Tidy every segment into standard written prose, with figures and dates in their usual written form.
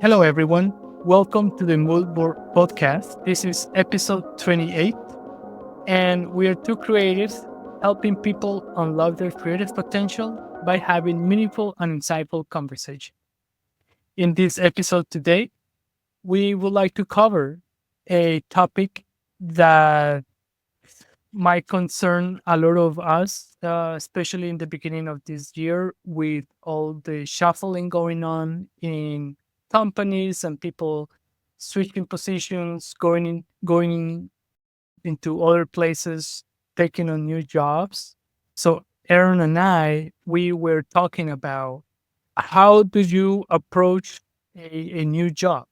Hello, everyone. Welcome to the Moodboard podcast. This is episode 28, and we are two creatives helping people unlock their creative potential by having meaningful and insightful conversation. In this episode today, we would like to cover a topic that might concern a lot of us, especially in the beginning of this year with all the shuffling going on in companies and people switching positions, going into other places, taking on new jobs. So Aaron and I, we were talking about how do you approach a new job?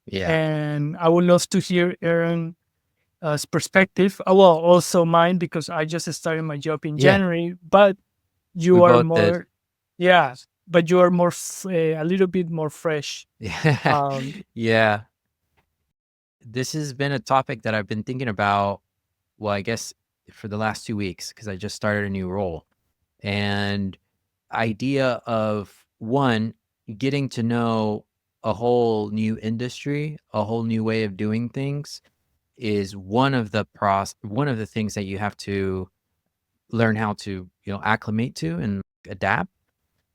Yeah, And I would love to hear Aaron perspective. Well, also mine because I just started my job in yeah, January, but we you are both did. more, yeah, but you are more, a little bit more fresh. Yeah, Um, yeah. This has been a topic that I've been thinking about, well, I guess for the last 2 weeks because I just started a new role. And idea of one, getting to know a whole new industry, a whole new way of doing things is one of the things that you have to learn how to, acclimate to and adapt.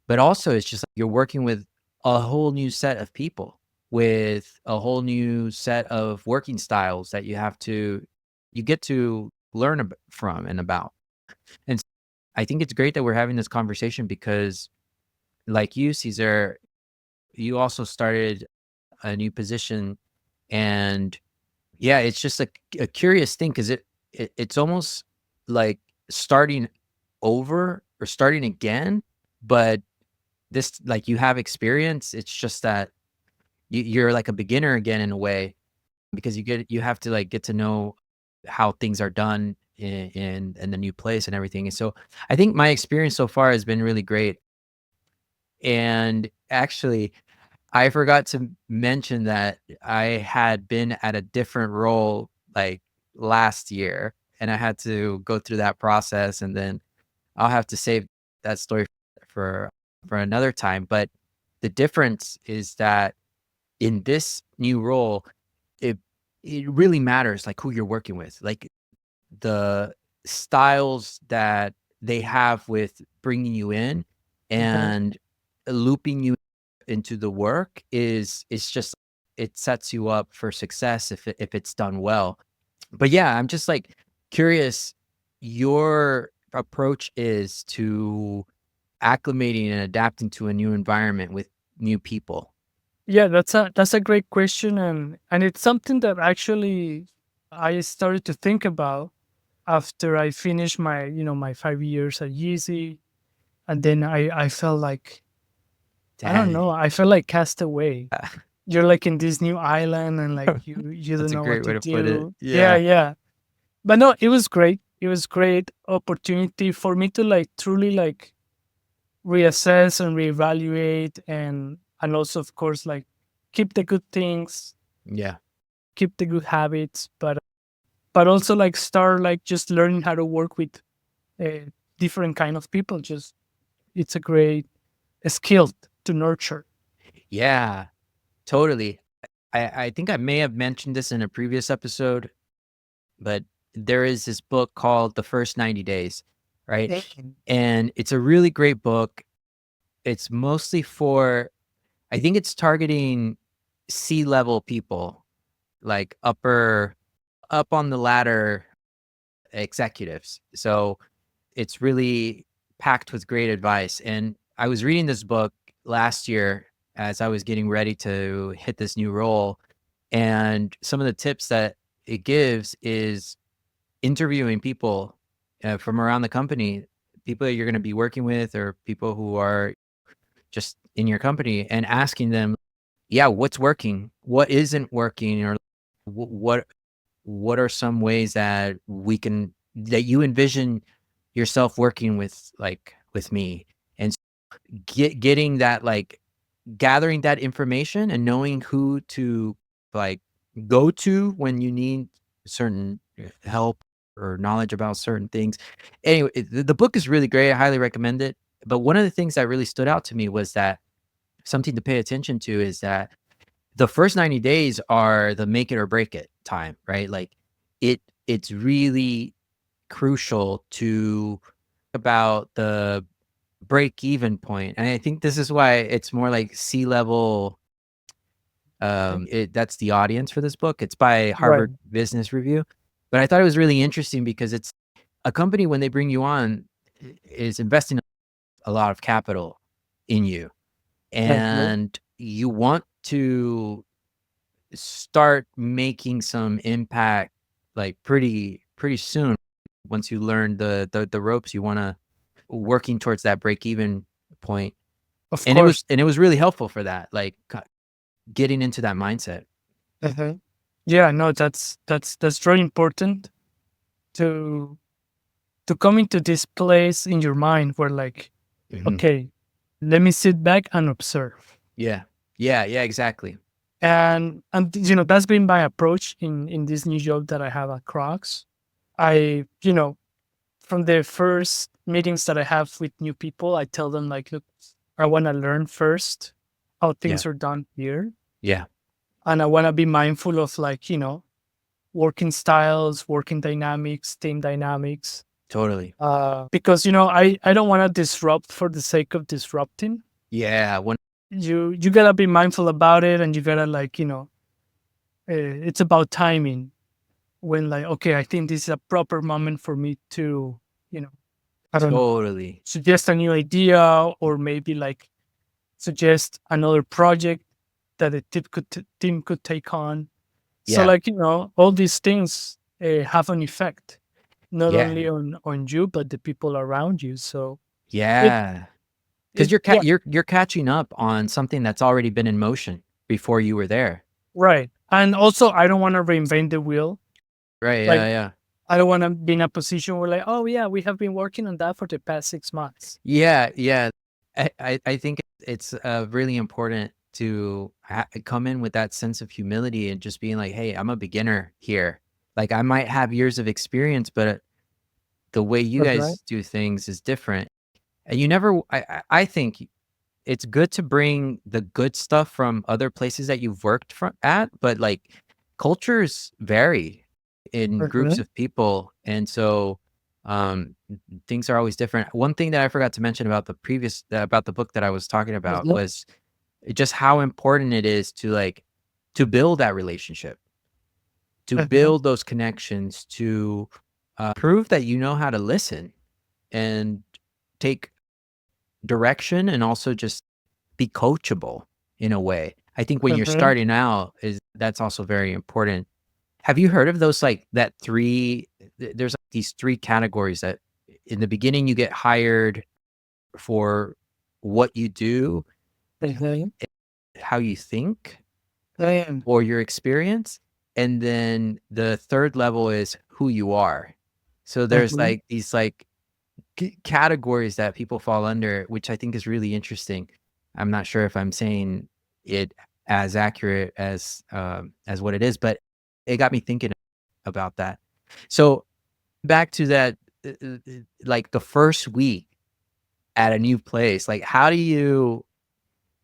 But also, it's just like you're working with a whole new set of people with a whole new set of working styles that you get to learn from and about. And I think it's great that we're having this conversation because, like you, Cesar, you also started a new position. And yeah, it's just a curious thing because it's almost like starting over or starting again, but this like you have experience. It's just that you're like a beginner again in a way because you have to like get to know how things are done in the new place and everything. And so I think my experience so far has been really great. And actually, I forgot to mention that I had been at a different role like last year, and I had to go through that process, and then I'll have to save that story for for another time. But the difference is that in this new role, it it really matters like who you're working with. Like the styles that they have with bringing you in mhm. and looping you into the work is just it sets you up for success if it's done well. But yeah, I'm just like curious your approach is to acclimating and adapting to a new environment with new people. Yeah, that's a great question, and it's something that actually I started to think about after I finished my my 5 years at Yeezy, and then I felt like I don't Dang. know, I felt like cast away. You're like in this new island, and like you don't That's a know what great to way to put it. do. Yeah, Yeah. yeah. But no, it was great. It was great opportunity for me to like truly like reassess and reevaluate and also of course like keep the good things, Yeah. keep the good habits, but also like start like just learning how to work with uh, different kind of people. Just it's a great skill to nurture. Yeah. Totally. I think I may have mentioned this in a previous episode, but there is this book called The First 90 Days, right? Mhm. And it's a really great book. It's mostly for, I think it's targeting C-level people, like up on the ladder executives. So it's really packed with great advice. And I was reading this book last year as I was getting ready to hit this new role. And some of the tips that it gives is interviewing people from around the company, people that you're going to be working with, or people who are just in your company, and asking them, yeah, what's working, what isn't working, or what what are some ways that we can that you envision yourself working with, like with me. And getting that, like gathering that information and knowing who to like go to when you need certain help or knowledge about certain things. Anyway, the book is really great. I highly recommend it. But one of the things that really stood out to me was that something to pay attention to is that the first 90 days are the make it or break it time, right? Like it's really crucial to about the break even point. And I think this is why it's more like C-level. That's the audience for this book. It's by Right. Harvard Business Review. But I thought it was really interesting because it's a company, when they bring you on, is investing a lot of capital in you. Mhm. And you want to start making some impact like pretty soon. Once you learn the ropes, you want to working towards that break even point. Of And course. it was really helpful for that, like getting into that mindset. Mhm. Yeah, no, that's very important to come into this place in your mind where like, Mhm. okay, let me sit back and observe. Yeah. Yeah, exactly. And that's been my approach in this new job that I have at Crocs. I from the first meetings that I have with new people, I tell them like, look, I want to learn first how Yeah. things are done here, Yeah, and I want to be mindful of like working styles, working dynamics, team dynamics. totally. Because I don't want to disrupt for the sake of disrupting. Yeah, when You gotta be mindful about it, and you gotta like it's about timing. When like, okay, I think this is a proper moment for me to you know I don't know, totally. suggest a new idea, or maybe like suggest another project that the team could take on. So Yeah. like all these things have an effect, not only Yeah. on you but the people around you. So it Yeah. Because it yeah, you're catching up on something that's already been in motion before you were there. right. And also, I don't want to reinvent the wheel. Right, Like, yeah. I don't want to be in a position where like, oh yeah, we have been working on that for the past 6 months. Yeah. I think it's really important to come in with that sense of humility and just being like, hey, I'm a beginner here. Like I might have years of experience, but the way you Okay. guys do things is different. And you never, I think it's good to bring the good stuff from other places that you've worked at, but like cultures vary in groups Okay. of people. And so things are always different. One thing that I forgot to mention about about the book that I was talking about Mhm. was just how important it is to like to build that relationship, to Mhm. build those connections, to prove that you know how to listen and take direction, and also just be coachable in a way. I think when you're Mhm. starting out is that's also very important. Have you heard of those like that there's like these three categories that in the beginning you get hired for what you do, Mhm. how you think, Damn. or your experience, and then the third level is who you are. So there's Mhm. like these like categories that people fall under, which I think is really interesting. I'm not sure if I'm saying it as accurate as what it is, but it got me thinking about that. So back to that, like the first week at a new place, like how do you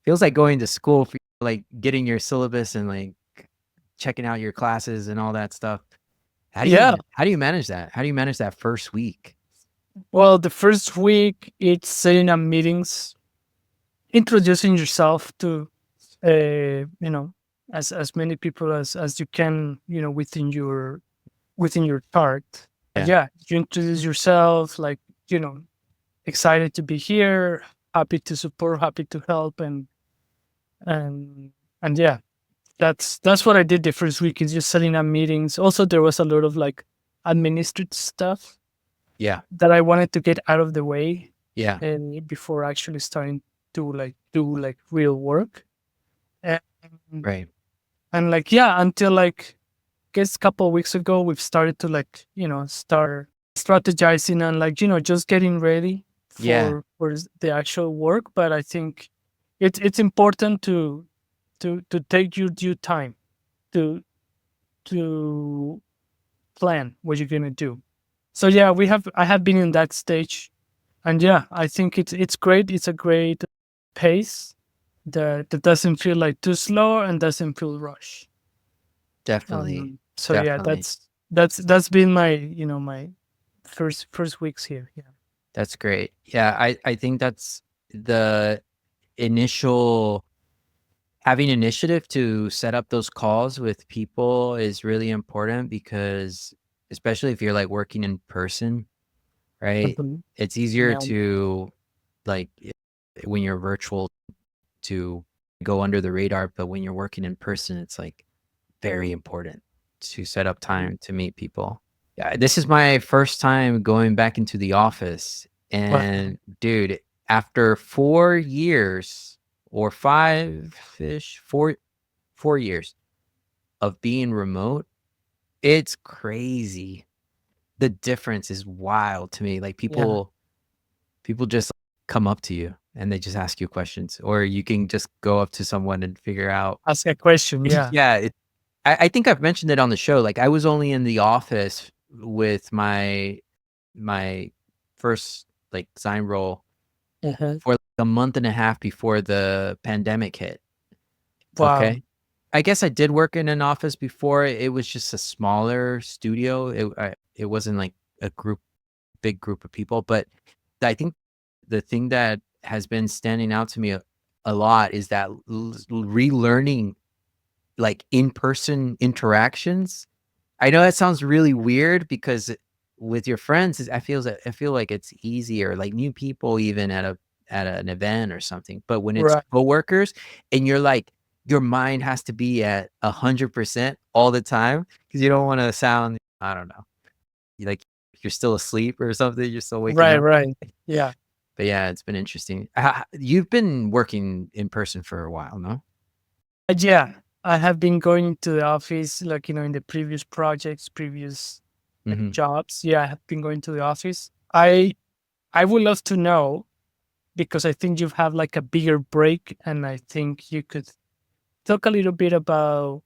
feels like going to school for like getting your syllabus and like checking out your classes and all that stuff. Yeah. How do you manage that? How do you manage that first week? Well, the first week it's setting up meetings, introducing yourself to as many people as you can, within your chart. Yeah. Yeah, you introduce yourself, like, excited to be here, happy to support, happy to help, and and yeah, that's what I did the first week, is just setting up meetings. Also, there was a lot of like administrative stuff Yeah. that I wanted to get out of the way, Yeah. and before actually starting to like do like real work. And, Right. and like, yeah, until like guess a couple of weeks ago, we've started to like, start strategizing and like, just getting ready Yeah. for the actual work. But I think it's important to take your due time to to plan what you're gonna do. So yeah, I have been in that stage, and yeah, I think it's great. It's a great pace. that doesn't feel like too slow and doesn't feel rush. Definitely. So yeah, Definitely. that's been my my first weeks here. Yeah. That's great. Yeah, I think that's the initial having initiative to set up those calls with people is really important because especially if you're like working in person, right? Mhm. It's easier Yeah. to like when you're virtual to go under the radar, but when you're working in person, it's like very important to set up Mhm. time to meet people. Yeah, this is my first time going back into the office, Wow. and dude, after 4 years or 5-ish, 4 years of being remote, it's crazy. The difference is wild to me. Like Yeah. people just come up to you and they just ask you questions, or you can just go up to someone and figure out. Ask a question. Yeah. Yeah, I think I've mentioned it on the show. Like I was only in the office with my first like design role Uh-huh. for like a month and a half before the pandemic hit. Wow. Okay. I guess I did work in an office before. It was just a smaller studio. It wasn't like a big group of people. But I think the thing that has been standing out to me a lot is that relearning like in person interactions. I know that sounds really weird because with your friends, I feel like it's easier, like new people even at an event or something. But when it's Right. coworkers and you're like, your mind has to be at 100% all the time because you don't want to sound, I don't know, like you're still asleep or something. You're still waking Right. up. Right. Yeah. But yeah, it's been interesting. You've been working in person for a while, no? Yeah. I have been going to the office, like in the previous projects, previous like Hmm. jobs. Yeah, I have been going to the office. I would love to know because I think you have like a bigger break, and I think you could talk a little bit about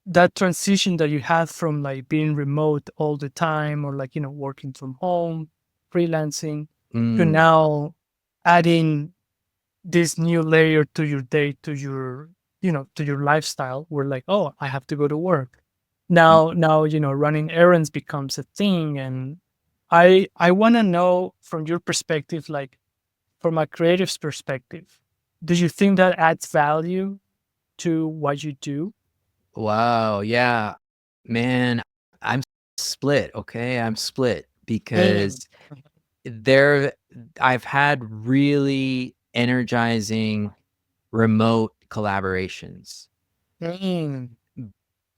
that transition that you had from like being remote all the time or like working from home, freelancing, to Mm, now adding this new layer to your day, to your to your lifestyle, where like, oh, I have to go to work mm. now, running errands becomes a thing. And I want to know from your perspective, like from a creative's perspective, do you think that adds value to what you do? Wow, yeah. Man, I'm split, okay? I'm split Mm, because there I've had really energizing remote collaborations. mm,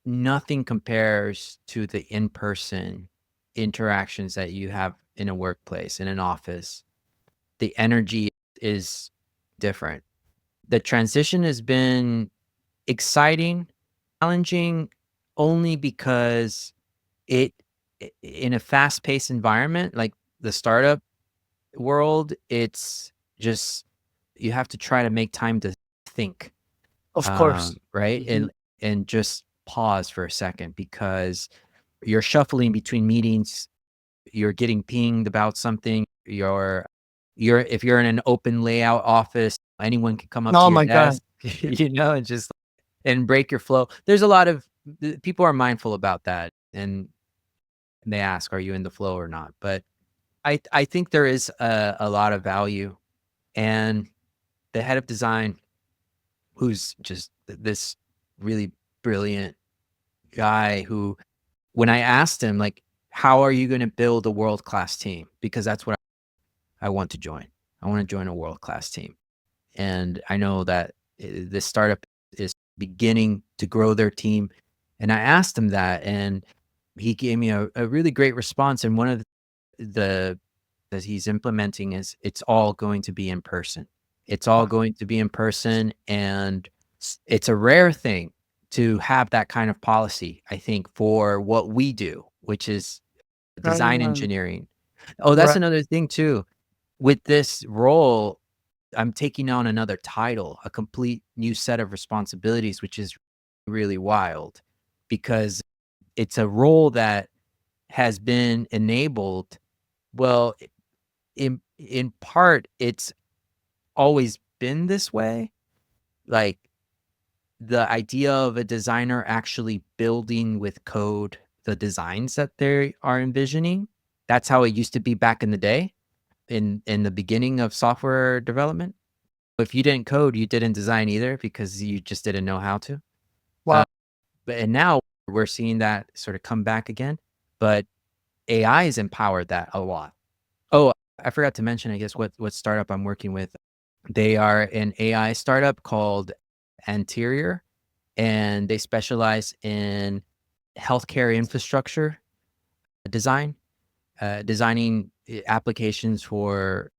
Nothing compares to the in-person interactions that you have in a workplace, in an office. The energy is different. The transition has been exciting, challenging only because in a fast-paced environment like the startup world, it's just you have to try to make time to think, of course. right? Mhm. And just pause for a second because you're shuffling between meetings, you're getting pinged about something, you're if you're in an open layout office, anyone can come up to Oh your my god. desk, and just and break your flow. There's a lot of people are mindful about that, and they ask, "Are you in the flow or not?" But I think there is a lot of value, and the head of design, who's just this really brilliant guy, who when I asked him like, "How are you going to build a world class team?" Because that's what I want to join. I want to join a world class team, and I know that this startup is beginning to grow their team, and I asked him that, and he gave me a really great response. And one of the that he's implementing is it's all going to be in person. It's all Wow. going to be in person, and it's a rare thing to have that kind of policy, I think, for what we do, which is design Um, engineering. Oh, that's right. another thing too. With this role, I'm taking on another title, a complete new set of responsibilities, which is really wild because it's a role that has been enabled. Well, in part, it's always been this way, like the idea of a designer actually building with code the designs that they are envisioning. That's how it used to be back in the day, in the beginning of software development. If you didn't code, you didn't design either because you just didn't know how to. Wow. And now we're seeing that sort of come back again, but AI has empowered that a lot. Oh, I forgot to mention, I guess, what startup I'm working with. They are an AI startup called Anterior, and they specialize in healthcare infrastructure design, designing applications for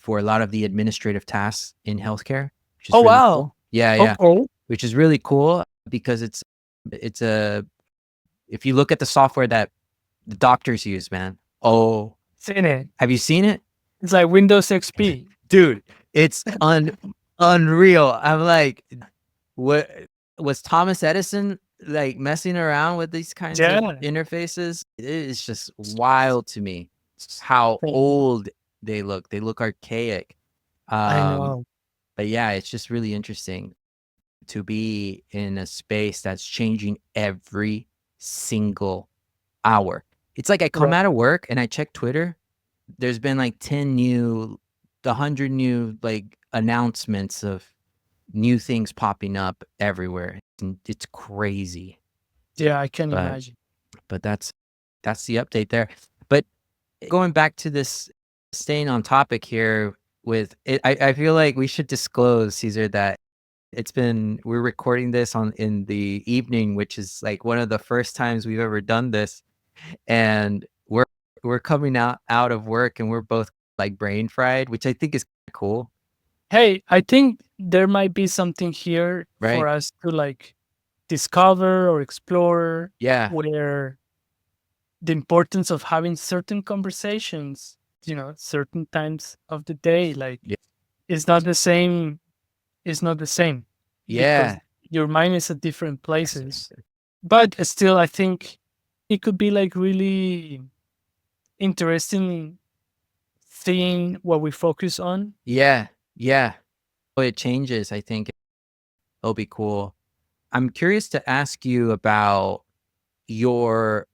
a lot of the administrative tasks in healthcare, which Oh is really cool. wow. Yeah, yeah, Okay. which is really cool because it's a if you look at the software that the doctors use, man. Oh, Seen it. have you seen it? It's like Windows XP. Dude, it's unreal. I'm like, what was Thomas Edison like messing around with these kinds of Yeah. interfaces? It is just wild to me how old they look. They look archaic. I Um, know. but yeah, it's just really interesting to be in a space that's changing every single hour. It's like I come Right. out of work and I check Twitter. There's been like 10 new, 100 new like announcements of new things popping up everywhere. And it's crazy. Yeah, I can But imagine. but that's the update there. But going back to this, staying on topic here with it, I feel like we should disclose, Caesar, that we're recording this on in the evening, which is like one of the first times we've ever done this. And we're coming out of work and we're both like brain fried, which I think is cool, Hey, I think there might be something here for right? us to like discover or explore Yeah. where the importance of having certain conversations, certain times of the day, like Yeah. it's not the same. It's not the same because Yeah. your mind is at different places. But still, I think it could be like really interesting seeing what we focus on. Yeah. Yeah. Oh, it changes. I think it'll be cool. I'm curious to ask you about your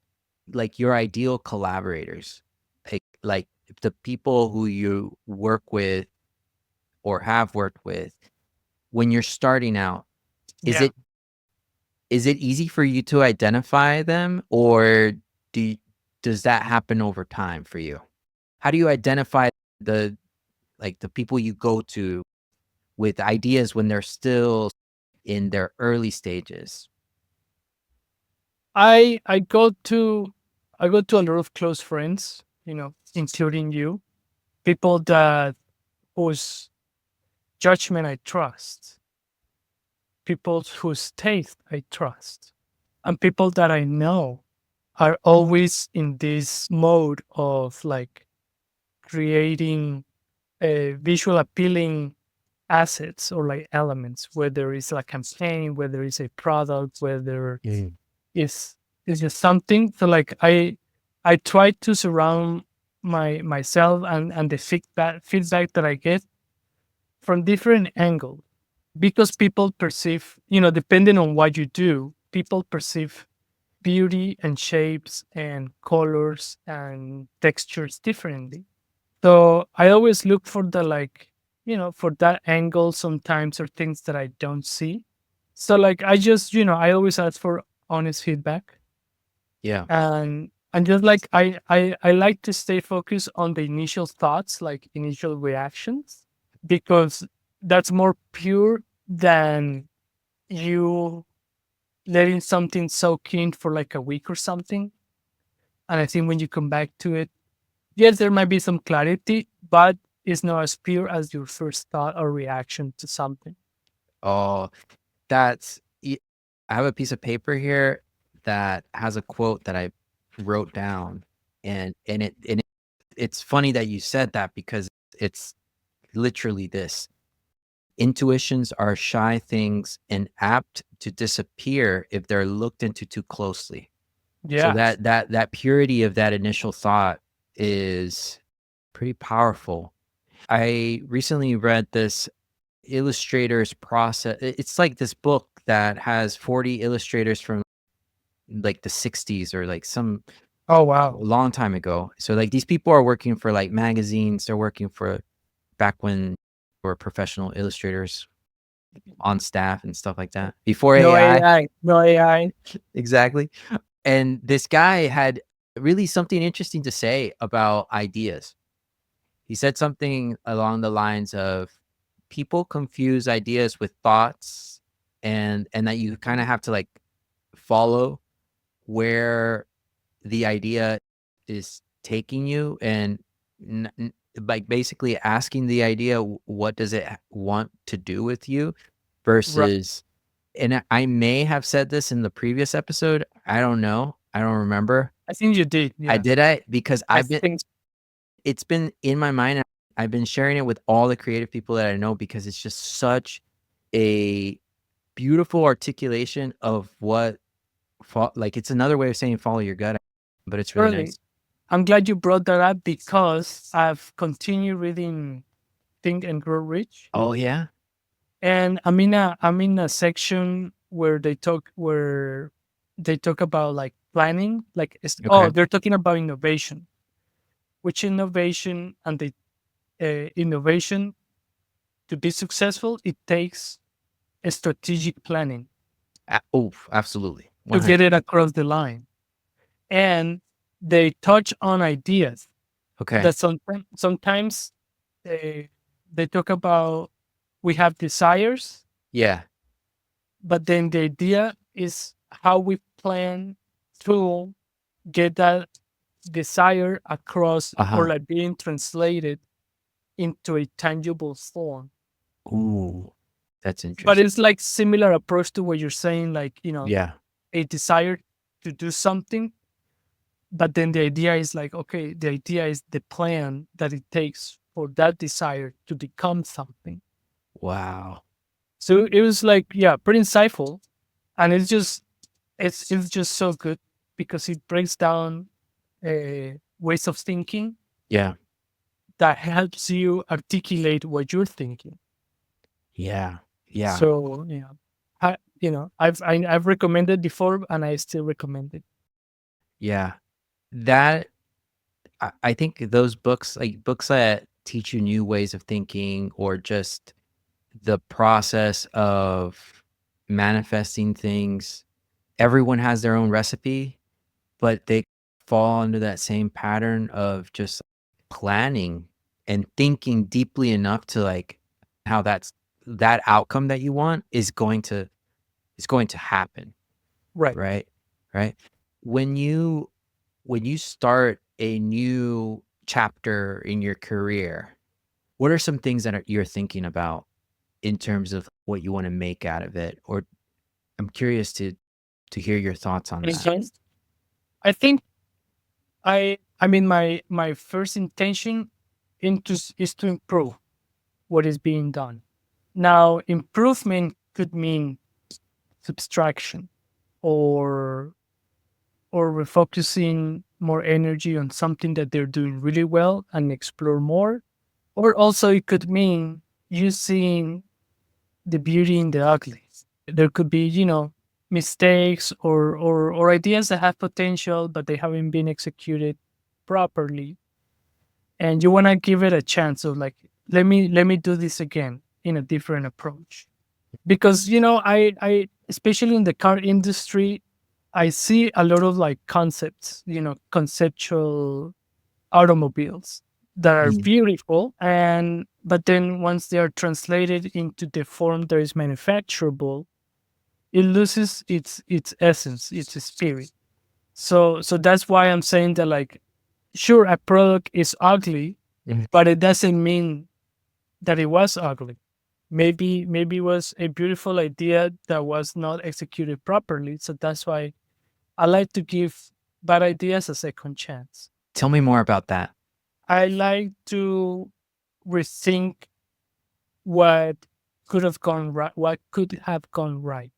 your ideal collaborators, like the people who you work with or have worked with when you're starting out. Is Yeah. it is it easy for you to identify them, or do you, does that happen over time for you? How do you identify the the people you go to with ideas when they're still in their early stages? I go to a lot of close friends, including you, people that whose judgment I trust, people whose taste I trust, and people that I know are always in this mode of like creating visual appealing assets or like elements, whether it's a campaign, whether it's a product, whether Yeah. it's it's just something. So like I try to surround myself and the feedback that I get from different angles because people perceive, depending on what you do, people perceive beauty and shapes and colors and textures differently. So I always look for the like, for that angle sometimes or things that I don't see. So like I just, I always ask for honest feedback Yeah. and just like I like to stay focused on the initial thoughts, like initial reactions, because that's more pure than you letting something soak in for like a week or something. And I think when you come back to it, yes, there might be some clarity, but it's not as pure as your first thought or reaction to something. Oh, that's I have a piece of paper here that has a quote that I wrote down, it's funny that you said that because it's literally this. Intuitions are shy things and apt to disappear if they're looked into too closely. So Yes. that purity of that initial thought is pretty powerful. I recently read this illustrators process. It's like this book that has 40 illustrators from like the 60s or like some Oh a wow. long time ago. So like these people are working for like magazines. They're working for back when were professional illustrators on staff and stuff like that before No AI. AI. No AI. Exactly. And this guy had really something interesting to say about ideas. He said something along the lines of people confuse ideas with thoughts, and that you kind of have to like follow where the idea is taking you, and like basically asking the idea what does it want to do with you Right. versus, and I may have said this in the previous episode, I don't know, I don't remember. I think you did. I Yeah. did I because I I've been think it's been in my mind. I've been sharing it with all the creative people that I know because it's just such a beautiful articulation of what like it's another way of saying follow your gut, but it's really early. nice. I'm glad you brought that up because I've continued reading Think and Grow Rich, Oh yeah. and I'm in a section where they talk about like planning, like Okay. they're talking about innovation, which innovation and the innovation to be successful, it takes a strategic planning Oh, absolutely. to 100. get it across the line. And they touch on ideas Okay. that sometimes they talk about we have desires, Yeah. but then the idea is how we plan to get that desire across or Uh-huh. like being translated into a tangible form. Ooh, that's But interesting. it's like similar approach to what you're saying, like, Yeah. a desire to do something, but then the idea is like, okay, the idea is the plan that it takes for that desire to become something. Wow. So it was like, yeah, pretty insightful. And it's just so good because it breaks down ways of thinking Yeah. that helps you articulate what you're thinking. Yeah. Yeah. So yeah, I've recommended before, and I still recommend it. Yeah. That I think those books, like books that teach you new ways of thinking or just the process of manifesting things, everyone has their own recipe, but they fall under that same pattern of just planning and thinking deeply enough to like how that outcome that you want is going to happen, Right. right? Right? When you when you start a new chapter in your career, what are some things that you're thinking about in terms of what you want to make out of it? Or I'm curious to hear your thoughts on that. Mhm. I think I mean my first intention is to improve what is being done. Now, improvement could mean subtraction or refocusing more energy on something that they're doing really well and explore more. Or also it could mean you seeing the beauty in the ugly. There could be, mistakes or ideas that have potential but they haven't been executed properly. And you want to give it a chance of like, let me do this again in a different approach. Because I especially in the car industry, I see a lot of like concepts, conceptual automobiles that are Mm, beautiful, and but then once they are translated into the form that is manufacturable, it loses its essence, its spirit. So that's why I'm saying that, like, sure, a product is ugly, mhm. but it doesn't mean that it was ugly. Maybe it was a beautiful idea that was not executed properly. So that's why I like to give bad ideas a second chance. Tell me more about that. I like to rethink what could have gone right, what could have gone right.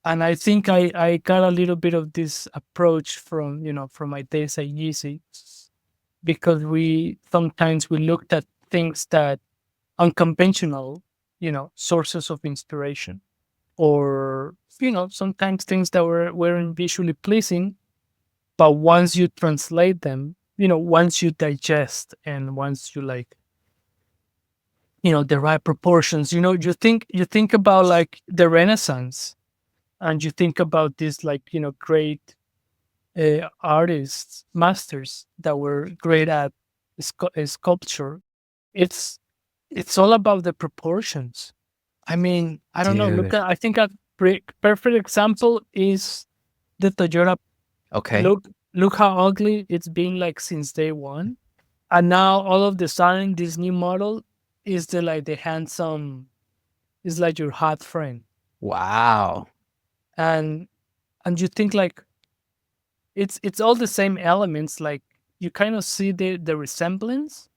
And I think I got a little bit of this approach from, from my days at Yeezy, because we sometimes we looked at things that unconventional, sources of inspiration, or sometimes things that weren't visually pleasing, but once you translate them, once you digest and once you like, the right proportions, you think about like the Renaissance, and you think about these like great artists, masters that were great at sculpture. It's all about the proportions. I mean, I don't know. Dude. I think a perfect example is the Toyota. Okay. Look how ugly it's been like since day one, and now all of the sudden this new model is the handsome, is like your hot friend, Wow. and you think like it's all the same elements. Like you kind of see the resemblance,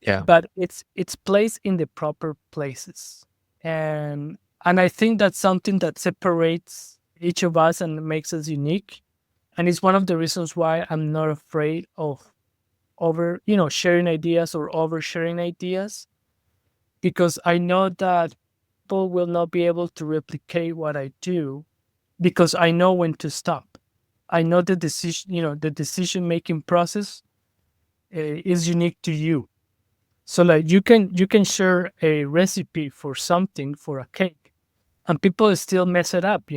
Yeah. but it's placed in the proper places, and I think that's something that separates each of us and makes us unique, and it's one of the reasons why I'm not afraid of sharing ideas or oversharing ideas, because I know that people will not be able to replicate what I do, because I know when to stop. I know the decision making process is unique to you. So like you can share a recipe for something, for a cake, and people still mess it up.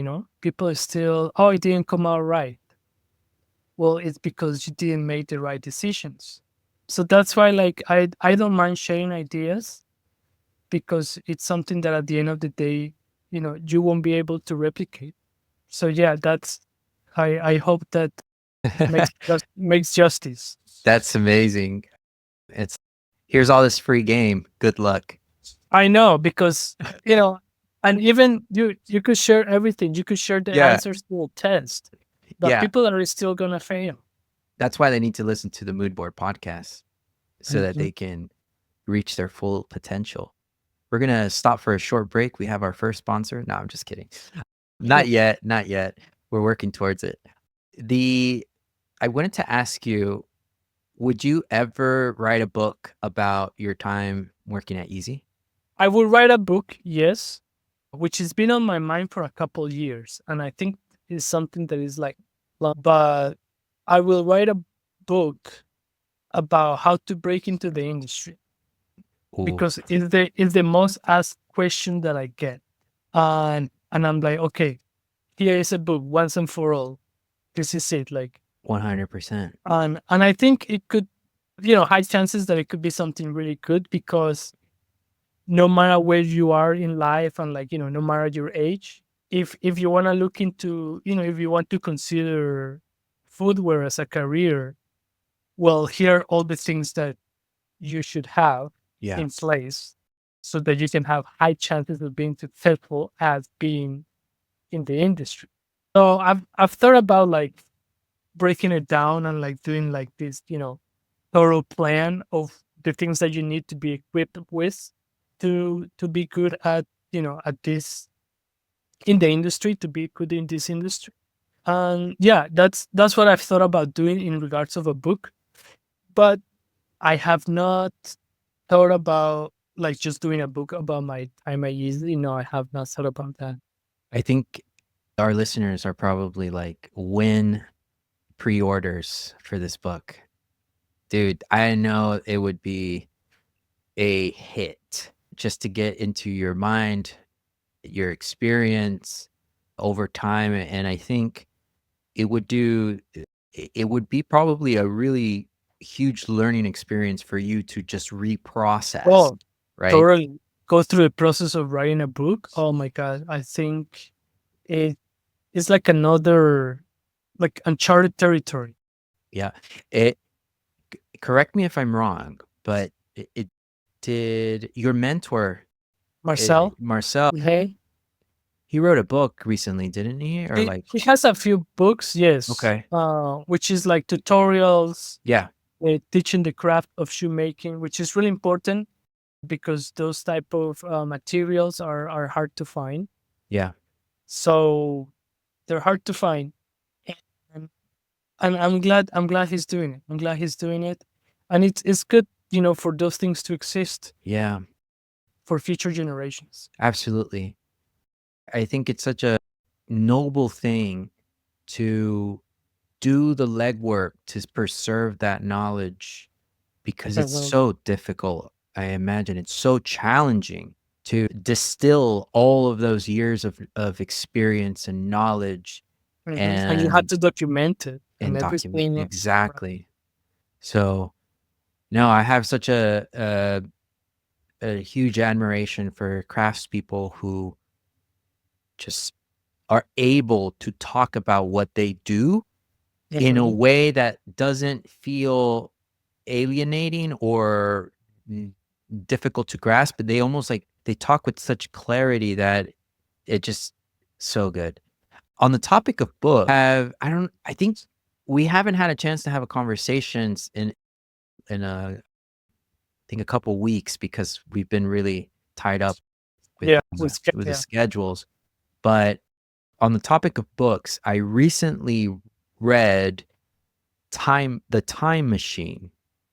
People still, oh, it didn't come out right. Well, it's because you didn't make the right decisions. So that's why like I don't mind sharing ideas, because it's something that at the end of the day, you won't be able to replicate. So yeah, that's I hope that makes justice. That's amazing. It's here's all this free game. Good luck. I know, because and even you could share everything. You could share the Yeah. answers to a test, but Yeah. people are still gonna fail. That's why they need to listen to the Mood Board podcast so that Mhm. they can reach their full potential. We're going to stop for a short break. We have our first sponsor. No, I'm just kidding. Not yet. Not yet. We're working towards it. I wanted to ask you, would you ever write a book about your time working at Easy? I will write a book, yes, which has been on my mind for a couple years, and I think is something that is like long. But I will write a book about how to break into the industry, Ooh, because it's the most asked question that I get, and I'm like, okay, here is a book once and for all. This is it, like, 100%. and I think it could, high chances that it could be something really good, because no matter where you are in life, and like, no matter your age, if you want to look into, if you want to consider footwear as a career, well, here are all the things that you should have Yeah. in place, so that you can have high chances of being successful as being in the industry. So I've thought about like breaking it down and like doing like this, thorough plan of the things that you need to be equipped with to be good at, at this, in the industry, to be good in this industry. And yeah, that's what I've thought about doing in regards of a book. But I have not thought about like just doing a book about my time at Yeezy. No, I have not thought about that. I think our listeners are probably like, when pre-orders for this book? Dude, I know it would be a hit just to get into your mind, your experience over time. And I think it would do, it would be probably a really huge learning experience for you to just reprocess, Oh, right? totally. Go through the process of writing a book. Oh my god, I think it is like another, like uncharted territory. Yeah. It, correct me if I'm wrong, but it did your mentor, Marcel, Marcel, hey, he wrote a book recently, didn't he? Or like, he has a few books, yes, okay. which is like tutorials, Yeah. teaching the craft of shoemaking, which is really important, because those type of materials are hard to find. Yeah. So they're hard to find, and, I'm glad he's doing it. I'm glad he's doing it, and it's good, for those things to exist. Yeah. for future generations. Absolutely. I think it's such a noble thing to do the legwork to preserve that knowledge because it's Mhm. so difficult. I imagine it's so challenging to distill all of those years of experience and knowledge And you had and to document it and document everything. Right. exactly. So no, I have such a huge admiration for craftspeople who just are able to talk about what they do in a Mhm. way that doesn't feel alienating or mm, difficult to grasp, but they almost like they talk with such clarity that it just so good. On the topic of book, I think we haven't had a chance to have a conversations in a I think a couple weeks because we've been really tied up Yeah, with with the yeah. schedules. But on the topic of books, I recently read The Time Machine.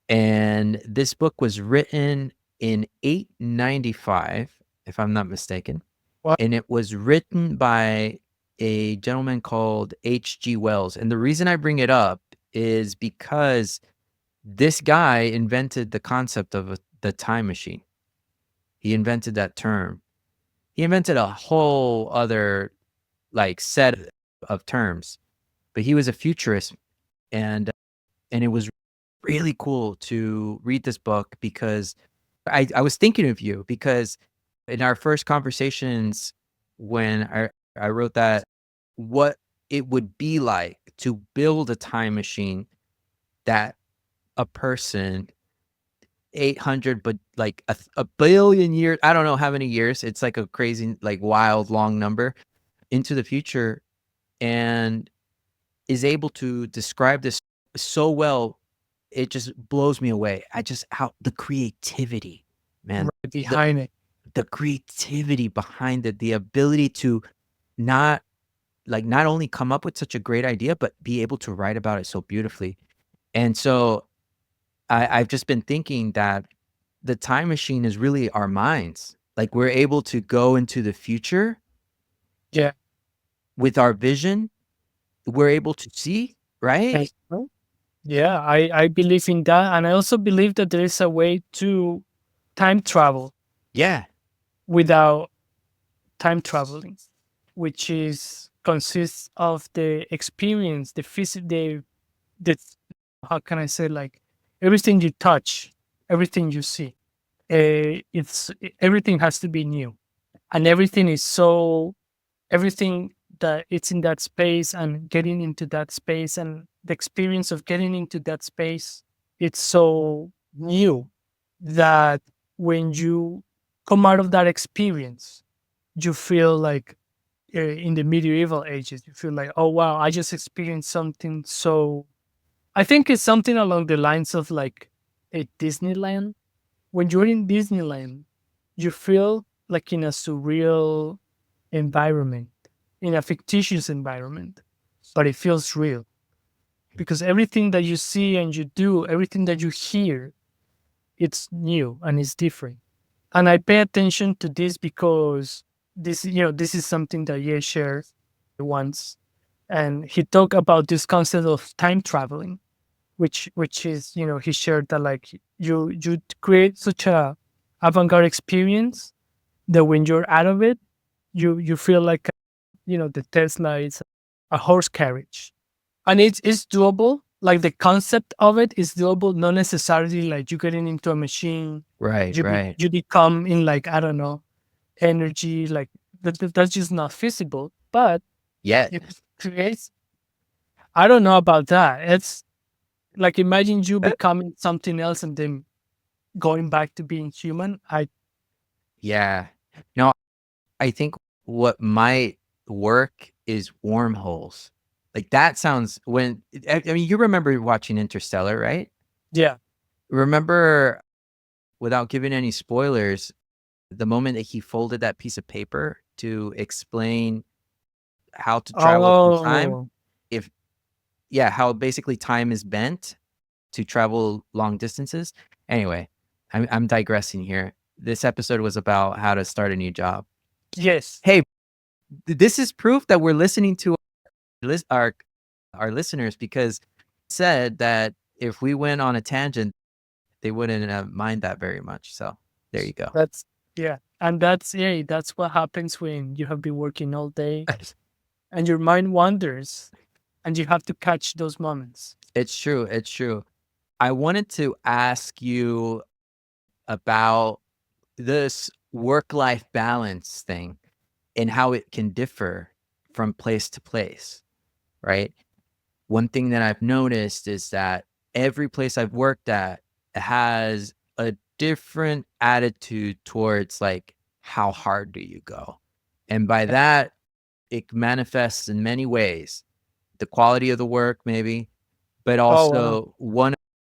And this book was written in 895, if I'm not mistaken. Well, And it was written by a gentleman called H.G. Wells. And the reason I bring it up is because this guy invented the concept of the time machine. He invented that term. He invented a whole other like set of terms, but he was a futurist and it was really cool to read this book because I was thinking of you because in our first conversations when I wrote that what it would be like to build a time machine that a person 800 but like a billion years, I don't know how many years, it's like a crazy like wild long number into the future and is able to describe this so well, it just blows me away. I just how the creativity, man, right the behind it. the creativity behind it, the ability to not not only come up with such a great idea, but be able to write about it so beautifully. And so I've just been thinking that the time machine is really our minds. Like we're able to go into the future Yeah. with our vision. We're able to see, right? Mhm. Yeah, I believe in that. And I also believe that there is a way to time travel Yeah. without time traveling, which is consists of the experience, the how can I say, like everything you touch, everything you see. Everything has to be new, and everything is so everything that it's in that space and getting into that space and the experience of getting into that space, it's so new that when you come out of that experience, you feel like in the medieval ages, you feel like, oh wow, I just experienced something. So I think it's something along the lines of like a Disneyland. When you're in Disneyland, you feel like in a surreal environment, in a fictitious environment, but it feels real because everything that you see and you do, everything that you hear, it's new and it's different. And I pay attention to this because this is something that Ye shared once, and he talked about this concept of time traveling, which is he shared that like you create such a avant-garde experience that when you're out of it, you feel like the Tesla is a horse carriage, and it's doable. Like the concept of it is doable, not necessarily like you getting into a machine, Right, right. you become in like I don't know energy, like that's just not feasible. But Yet. it creates. I don't know about that. It's like imagine you becoming something else and then going back to being human. I Yeah. No, I think what might work is wormholes. Like that sounds when I mean, you remember watching Interstellar, right? Yeah. Remember, without giving any spoilers, the moment that he folded that piece of paper to explain how to travel through time? Oh, If yeah, how basically time is bent to travel long distances. Anyway, I'm digressing here. this episode was about how to start a new job. Yes. Hey, this is proof that we're listening to our listeners, because said that if we went on a tangent, they wouldn't mind that very much. So there you go. That's yeah. And that's what happens when you have been working all day and your mind wanders and you have to catch those moments. It's true. It's true. I wanted to ask you about this work-life balance thing and how it can differ from place to place, right? One thing that I've noticed is that every place I've worked at has a different attitude towards like how hard do you go? And by that, it manifests in many ways. The quality of the work, maybe, but Oh wow. also one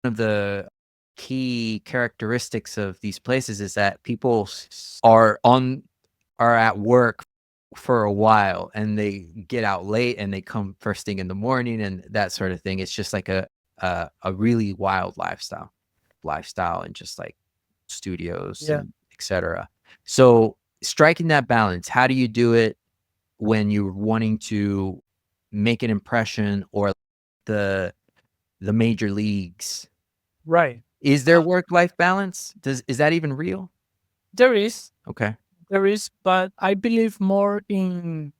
of the key characteristics of these places is that people are at work for a while and they get out late and they come first thing in the morning and that sort of thing. It's just like a really wild lifestyle and just like studios Yeah. and etc. So striking that balance, how do you do it when you're wanting to make an impression or the major leagues? Right. Is there work-life balance? Is that even real? There is. Okay. There is, but I believe more in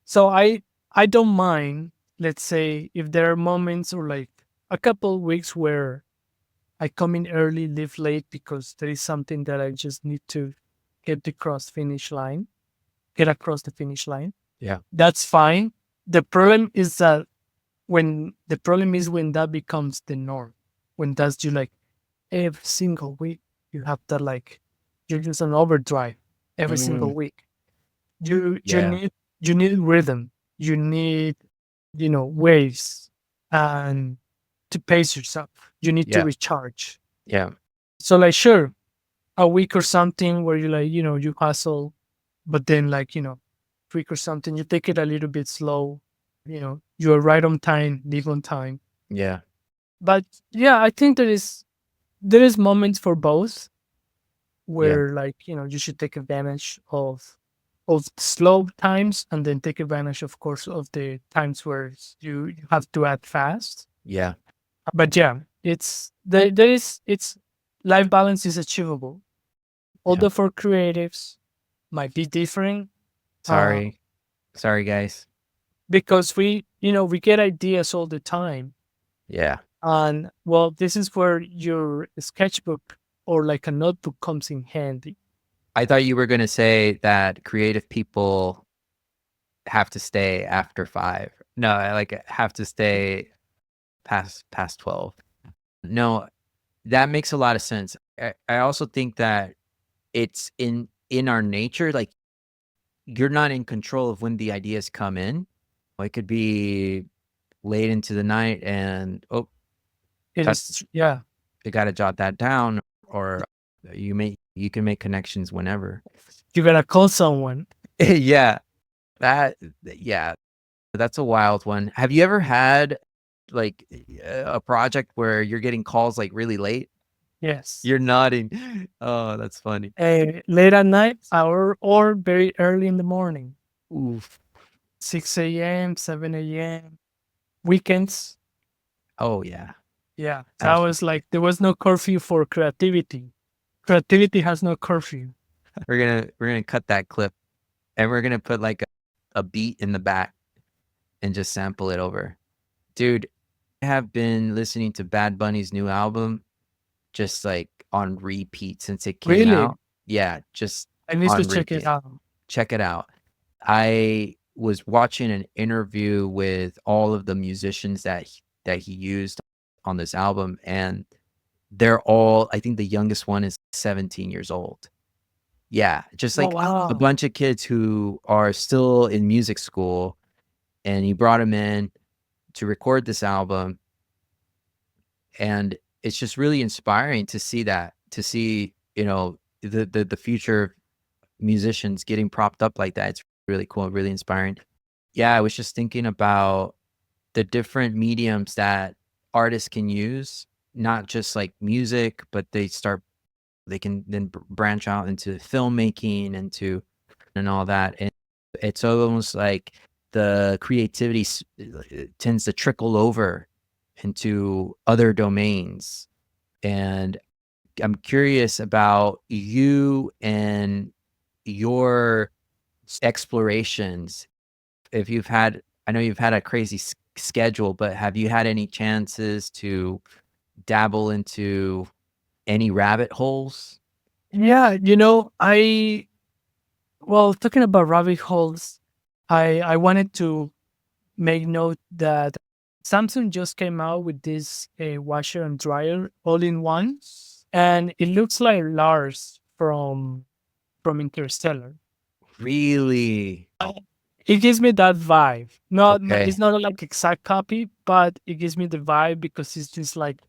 so I don't mind, let's say, if there are moments or like a couple weeks where I come in early, leave late because there is something that I just need to get across finish line, get across the finish line. Yeah. That's fine. The problem is that when that becomes the norm, when that's you like every single week, you have that like you're just an overdrive every single Mm, week. You yeah. need rhythm. You need waves and to pace yourself. You need to Yeah. recharge. Yeah. So like sure, a week or something where you like you hustle, but then like week or something you take it a little bit slow. You are right on time, leave on time. Yeah. But yeah, I think there is moments for both Yeah. where like you should take advantage of slow times and then take advantage of course of the times where you have to act fast. Yeah. But yeah, it's life balance is achievable, Yeah. although for creatives might be different, uh, Sorry. Sorry, guys. because we get ideas all the time. Yeah. And well, this is where your sketchbook or like a notebook comes in handy. I thought you were gonna say that creative people have to stay after 5. No, I like have to stay past 12. No, that makes a lot of sense. I also think that it's in our nature, like, you're not in control of when the ideas come in. It could be late into the night and, "Oh, It touch is, yeah. you gotta jot that down," or you can make connections whenever. You gotta call someone. Yeah, that yeah, that's a wild one. Have you ever had, like, a project where you're getting calls, like, really late? Yes. You're nodding. Oh, that's funny. Late at night or very early in the morning, Oof. 6 a.m., 7 a.m. Weekends. Oh, yeah. Yeah, that was Absolutely. like there was no curfew for creativity. Creativity has no curfew. We're gonna cut that clip, and we're gonna put, like, a beat in the back and just sample it over. Dude, I have been listening to Bad Bunny's new album just, like, on repeat since it came Really, out. Yeah, just I need to on check it repeat. out. Check it out. I was watching an interview with all of the musicians that he used on this album, and they're all I think the youngest one is 17 years old. Yeah, just Oh like a wow. bunch of kids who are still in music school, and he brought them in to record this album, and it's just really inspiring to see that, to see, the future musicians getting propped up like that. It's really cool, really inspiring. Yeah, I was just thinking about the different mediums that artists can use, not just like music, but they start they can then branch out into filmmaking, and all that. And it's almost like the creativity tends to trickle over into other domains. And I'm curious about you and your explorations. If you've had, I know you've had a crazy schedule, but have you had any chances to dabble into any rabbit holes? Yeah, well, talking about rabbit holes, I wanted to make note that Samsung just came out with this washer and dryer all in one, and it looks like Lars from Interstellar. Really? It gives me that vibe. Okay. It's not like exact copy, but it gives me the vibe because it's just like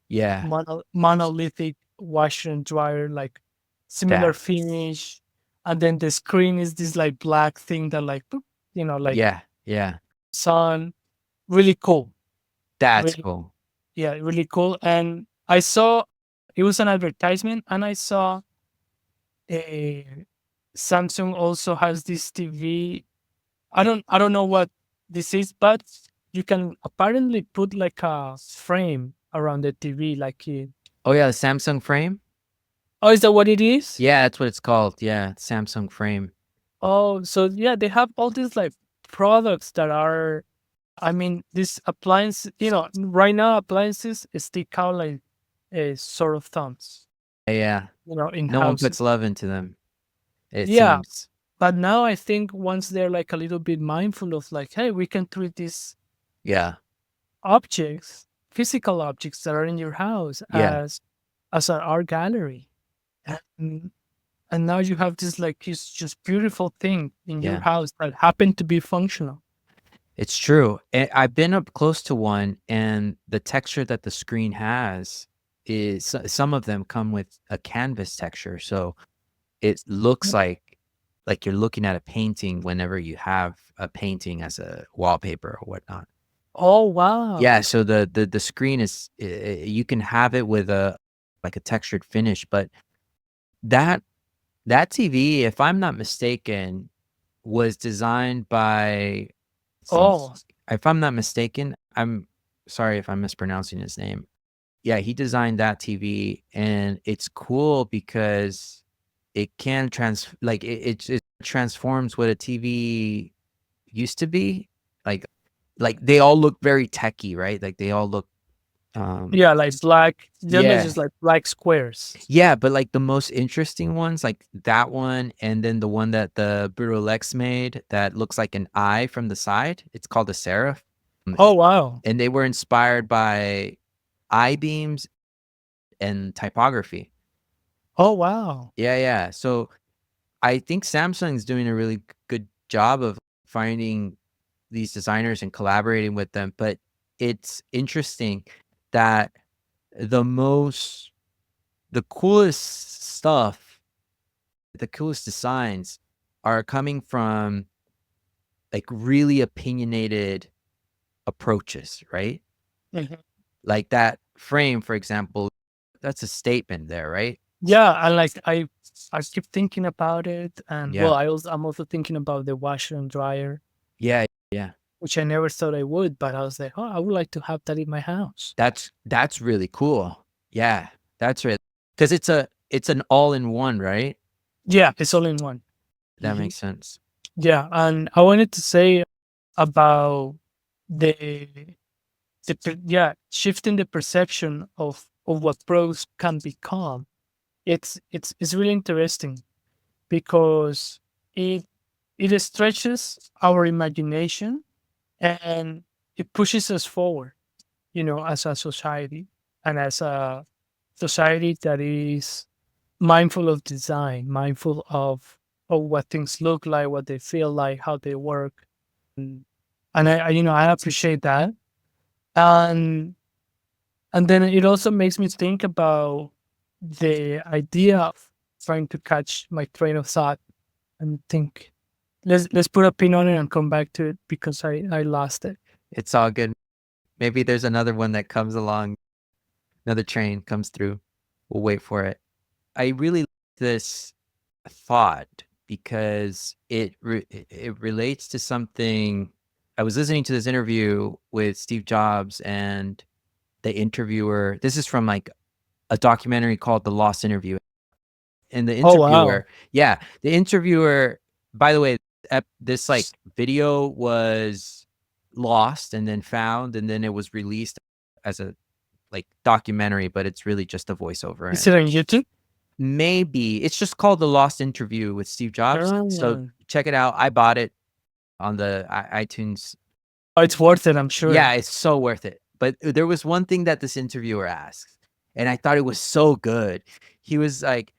Yeah. monolithic washer and dryer, like similar That. finish, and then the screen is this like black thing that like boop, like Yeah. Yeah. sun. Really cool. That's Really, cool. yeah, really cool. And I saw it was an advertisement, and I saw a Samsung also has this TV. I don't know what this is, but you can apparently put like a frame around the TV, like it. Oh yeah, the Samsung frame? Oh, is that what it is? Yeah, that's what it's called. Yeah, Samsung frame. Oh, so yeah, they have all these like products that are. I mean, this appliance. Right now appliances stick out like a sort of thumbs. Yeah. In No one houses. puts love into them, it Yeah, seems. but now I think once they're like a little bit mindful of like, hey, we can treat these Yeah. objects, physical objects that are in your house, Yeah. as an art gallery, and and now you have this like this just beautiful thing in your Yeah. house that happen to be functional. It's true. I've been up close to one, and the texture that the screen has is some of them come with a canvas texture, so it looks like you're looking at a painting whenever you have a painting as a wallpaper or whatnot. Oh Yeah, wow! so the screen is you can have it with a like a textured finish, but that that TV, if I'm not mistaken, was designed by Oh, if I'm not mistaken, I'm sorry if I'm mispronouncing his name. Yeah, he designed that TV, and it's cool because it can it transforms what a TV used to be. Like like they all look very techy, right? Like they all look yeah, like black. They're like yeah. just like black squares. Yeah, but like the most interesting ones, like that one, and then the one that the Brulex made that looks like an eye from the side. It's called a serif. Oh wow! And they were inspired by I-beams and typography. Oh wow! Yeah, yeah. So I think Samsung's doing a really good job of finding these designers and collaborating with them. But it's interesting that the most, the coolest stuff, the coolest designs are coming from like really opinionated approaches, right? Mhm. Like that frame, for example, that's a statement there, right? Yeah, and like I keep thinking about it, and well, Yeah. I'm also thinking about the washer and dryer, Yeah. Yeah. which I never thought I would, but I was like, oh, I would like to have that in my house. That's really cool. Yeah. That's right. Because it's an all-in-one, right? Yeah, it's all in one. That Mhm. makes sense. Yeah, and I wanted to say about the yeah, shifting the perception of what pros can become. It's really interesting because it it stretches our imagination, and it pushes us forward, as a society, and as a society that is mindful of design, mindful of what things look like, what they feel like, how they work. And I appreciate that. And then it also makes me think about the idea of trying to catch my train of thought and think. Let's put a pin on it and come back to it because I lost it. It's all good. Maybe there's another one that comes along, another train comes through. We'll wait for it. I really like this thought because it relates to something. I was listening to this interview with Steve Jobs and the interviewer. This is from like a documentary called The Lost Interview. And the Oh wow. interviewer, yeah, the interviewer, by the way, this like video was lost and then found, and then it was released as a like documentary, but it's really just a voiceover. Is And it on YouTube? maybe it's just called The Lost Interview with Steve Jobs. So Oh, check it out. I bought it on the iTunes. oh, it's worth it, I'm Yeah, sure. it's so worth it. But there was one thing that this interviewer asked, and I thought it was so good. He was like,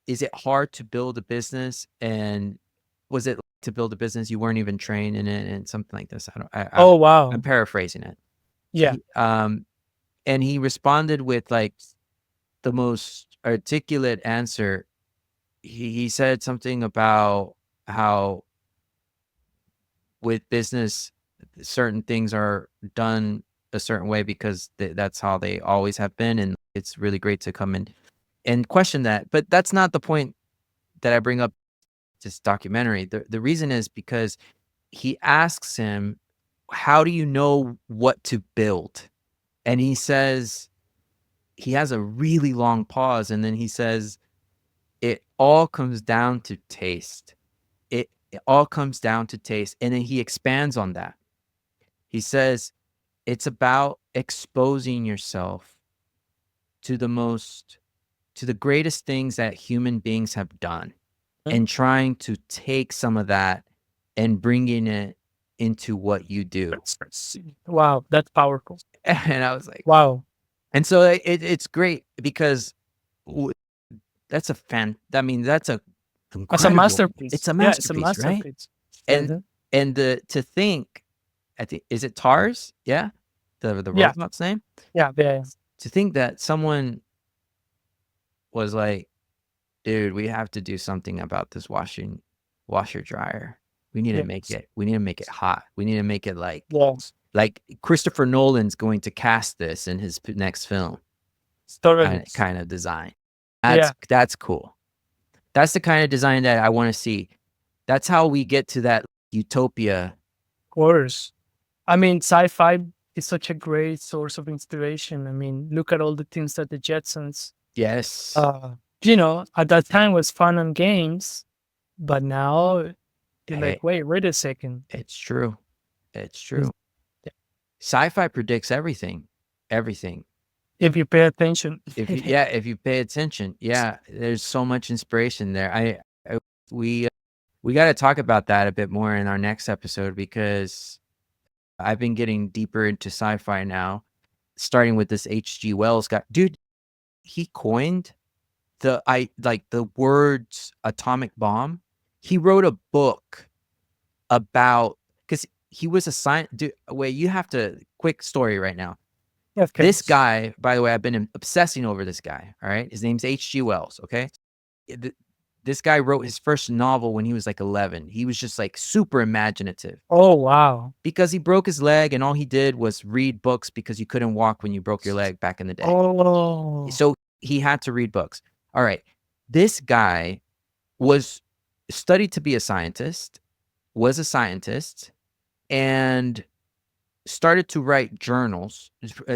is it hard to build a business? And was it to build a business you weren't even trained in it, and something like this? I don't. Oh I'm wow. paraphrasing it. Yeah. And he responded with like the most articulate answer. He said something about how with business certain things are done a certain way because that's how they always have been, and it's really great to come in and question that. But that's not the point that I bring up this documentary. The reason is because he asks him, how do you know what to build? And he says, he has a really long pause, and then he says, it all comes down to taste. It all comes down to taste. And then he expands on that. He says, it's about exposing yourself to the greatest things that human beings have done, and trying to take some of that and bringing it into what you do. Wow, that's powerful. And I was like, Wow. and so it's great because that's that's a As a incredible, it's masterpiece. a Yeah, it's a masterpiece, right? masterpiece. And Mhm. to think, I think, is it Tars? Yeah, the Yeah, robot's name. yeah, yeah, yeah. To think that someone was like, dude, we have to do something about this washer dryer. Yes. We need to make it hot. We need to make it Yes. like Christopher Nolan's going to cast this in his next film Totally. kind of design. Yeah, That's cool. That's the kind of design that I want to see. That's how we get to that utopia. of course. I mean, sci-fi is such a great source of inspiration. I mean, look at all the things that the Jetsons, Yes. uh, at that time was fun and games, but now you're Hey, like, wait a second. it's true. It's Is- true. Sci-fi predicts everything. Everything. If you pay attention. If you pay attention, yeah, there's so much inspiration there. I we got to talk about that a bit more in our next episode, because I've been getting deeper into sci-fi now, starting with this H.G. Wells guy. Dude, he coined the words atomic bomb. He wrote a book about, because he was a science. Dude, wait, you have to, quick story right now. Okay. This guy, by the way, I've been obsessing over this guy. All right. His name's H.G. Wells. Okay. This guy wrote his first novel when he was like 11. He was just like super imaginative Oh, wow. because he broke his leg, and all he did was read books because you couldn't walk when you broke your leg back in the day. Oh, So he had to read books. All right. This guy was studied to be a scientist, was a scientist, and started to write journals,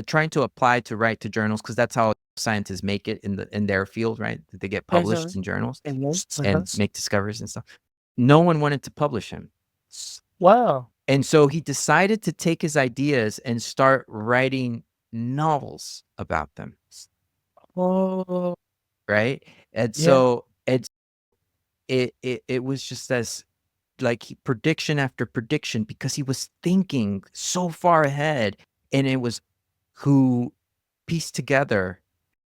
trying to apply to write to journals, because that's how scientists make it in their field, right? They get published in journals and make discoveries and stuff. No one wanted to publish him. wow. And so he decided to take his ideas and start writing novels about them, Oh, right? And yeah. so it was just as like prediction after prediction, because he was thinking so far ahead, and it was who pieced together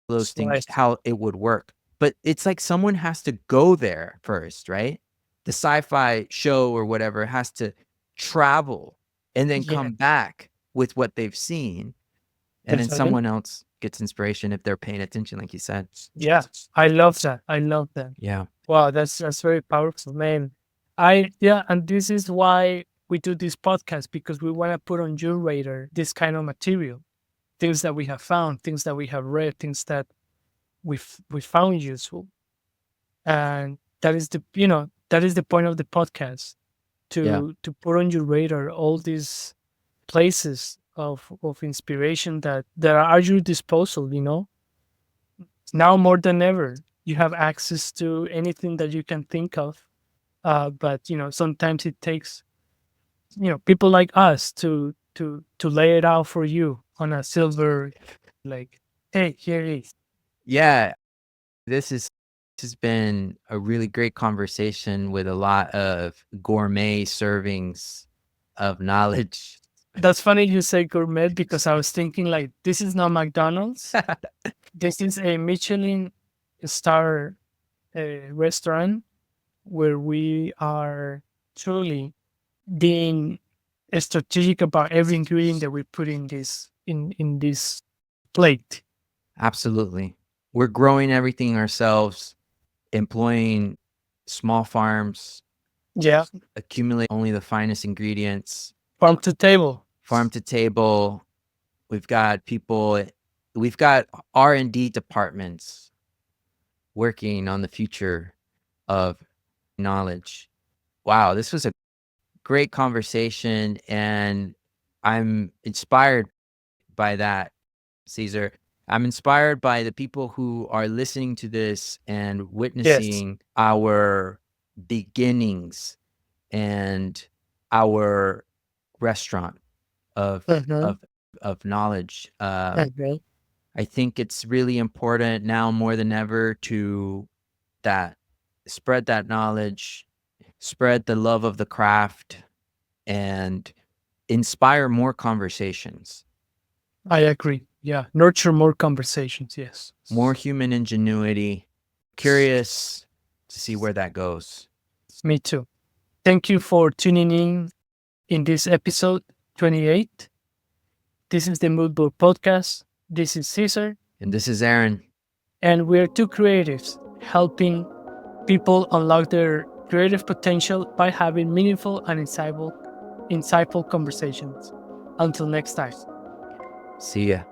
those things, Right. how it would work. But it's like someone has to go there first, right? The sci-fi show or whatever has to travel and then Yeah. come back with what they've seen, and then Exactly. someone else gets inspiration if they're paying attention, like you said. Yeah. I love that. I love that. Yeah. Wow, that's very powerful, man. And this is why we do this podcast, because we want to put on your radar this kind of material, things that we have found, things that we have read, things that we found useful. And that is the point of the podcast, Yeah. to put on your radar all these places of inspiration that are at your disposal. Now more than ever, you have access to anything that you can think of. But sometimes it takes people like us to lay it out for you on a silver, like, hey, here it is. Yeah. This has been a really great conversation with a lot of gourmet servings of knowledge. That's funny you say gourmet, because I was thinking, like, this is not McDonald's. This is a Michelin star restaurant, where we are truly being strategic about every ingredient that we put in this plate. Absolutely. We're growing everything ourselves, employing small farms, Yeah, accumulate only the finest ingredients, farm to table. farm to table. We've got people, we've got R&D departments working on the future of knowledge. Wow, this was a great conversation, and I'm inspired by that, Caesar. I'm inspired by the people who are listening to this and Yes. witnessing our beginnings and our restaurant of Mhm. of of knowledge. Okay. I think it's really important now more than ever to that spread that knowledge, spread the love of the craft, and inspire more conversations, I agree. Yeah. Nurture more conversations. Yes. more human ingenuity. Curious to see where that goes. Me too. Thank you for tuning in this episode 28. This is the Moodboard Podcast. This is Caesar, And this is Aaron. and we're two creatives helping people unlock their creative potential by having meaningful and insightful conversations. Until next time. See ya.